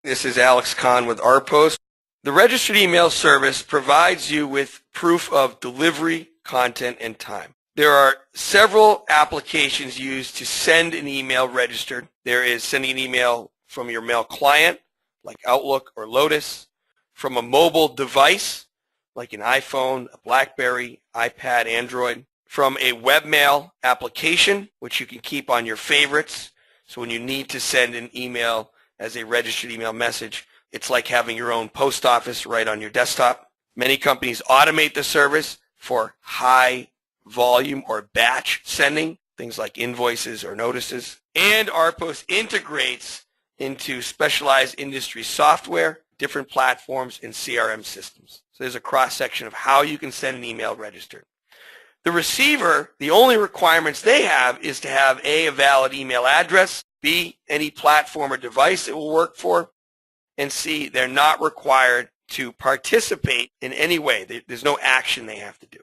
This is Alex Kahn with OurPost. The registered email service provides you with proof of delivery, content, and time. There are several applications used to send an email registered. There is sending an email from your mail client, like Outlook or Lotus, from a mobile device, like an iPhone, a BlackBerry, iPad, Android, from a webmail application, which you can keep on your favorites. So when you need to send an email as a registered email message, it's like having your own post office right on your desktop. Many companies automate the service for high volume or batch sending, things like invoices or notices. And OurPost integrates into specialized industry software, different platforms, and CRM systems. So there's a cross-section of how you can send an email registered. The receiver, the only requirements they have is to have A, a valid email address, B, any platform or device it will work for, and C, they're not required to participate in any way. There's no action they have to do.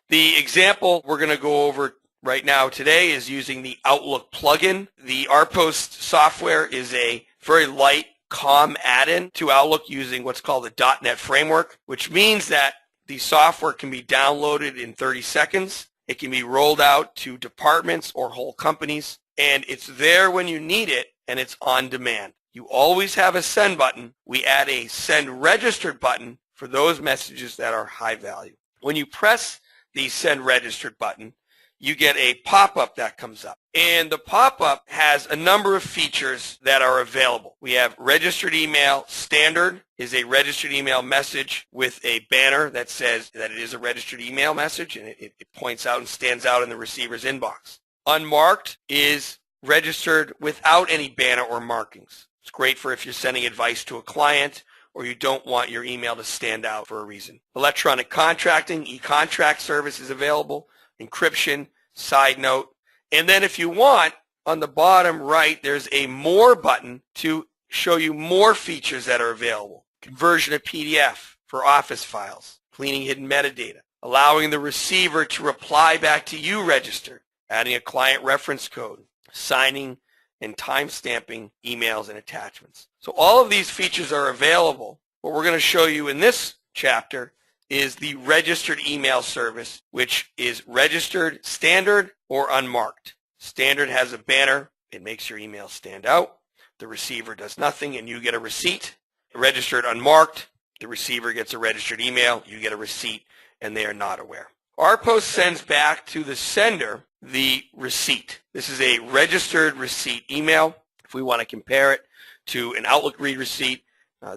The example we're going to go over right now today is using the Outlook plugin. The OurPost software is a very light COM add-in to Outlook using what's called the .NET framework, which means that the software can be downloaded in 30 seconds. It can be rolled out to departments or whole companies, and it's there when you need it, and it's on demand. You always have a send button. We add a send registered button for those messages that are high value. When you press the send registered button, you get a pop-up that comes up. And the pop-up has a number of features that are available. We have registered email. Standard is a registered email message with a banner that says that it is a registered email message, and it points out and stands out in the receiver's inbox. Unmarked is registered without any banner or markings. It's great for if you're sending advice to a client or you don't want your email to stand out for a reason. Electronic contracting, e-contract service is available, encryption, side note, and then if you want, on the bottom right, there's a more button to show you more features that are available. Conversion of PDF for office files, cleaning hidden metadata, allowing the receiver to reply back to you registered, adding a client reference code, signing and timestamping emails and attachments. So all of these features are available. What we're going to show you in this chapter is the registered email service, which is registered, standard, or unmarked. Standard has a banner. It makes your email stand out. The receiver does nothing, and you get a receipt. Registered, unmarked, the receiver gets a registered email. You get a receipt, and they are not aware. OurPost sends back to the sender the receipt. This is a registered receipt email. If we want to compare it to an Outlook read receipt,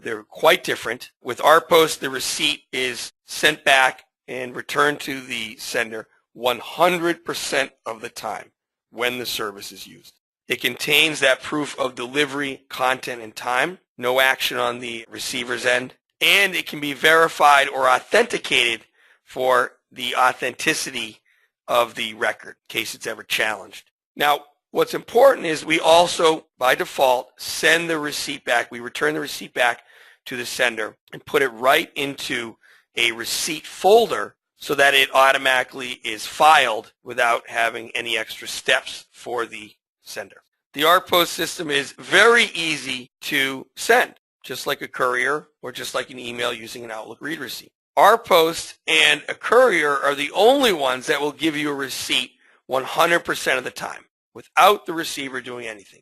they're quite different. With OurPost, the receipt is sent back and returned to the sender 100% of the time when the service is used. It contains that proof of delivery, content, and time. No action on the receiver's end. And it can be verified or authenticated for the authenticity of the record in case it's ever challenged. Now, what's important is we also, by default, send the receipt back. We return the receipt back to the sender and put it right into a receipt folder so that it automatically is filed without having any extra steps for the sender. The OurPost system is very easy to send, just like a courier or just like an email using an Outlook read receipt. OurPost and a courier are the only ones that will give you a receipt 100% of the time without the receiver doing anything.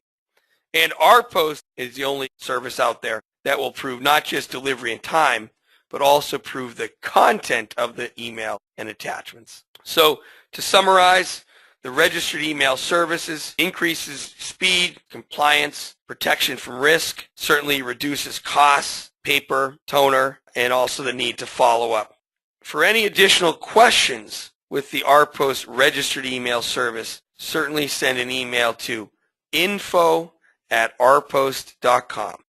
And OurPost is the only service out there that will prove not just delivery and time, but also prove the content of the email and attachments. So to summarize, the registered email services increases speed, compliance, protection from risk, certainly reduces costs, paper, toner, and also the need to follow up. For any additional questions with the OurPost registered email service, certainly send an email to info@ourpost.com.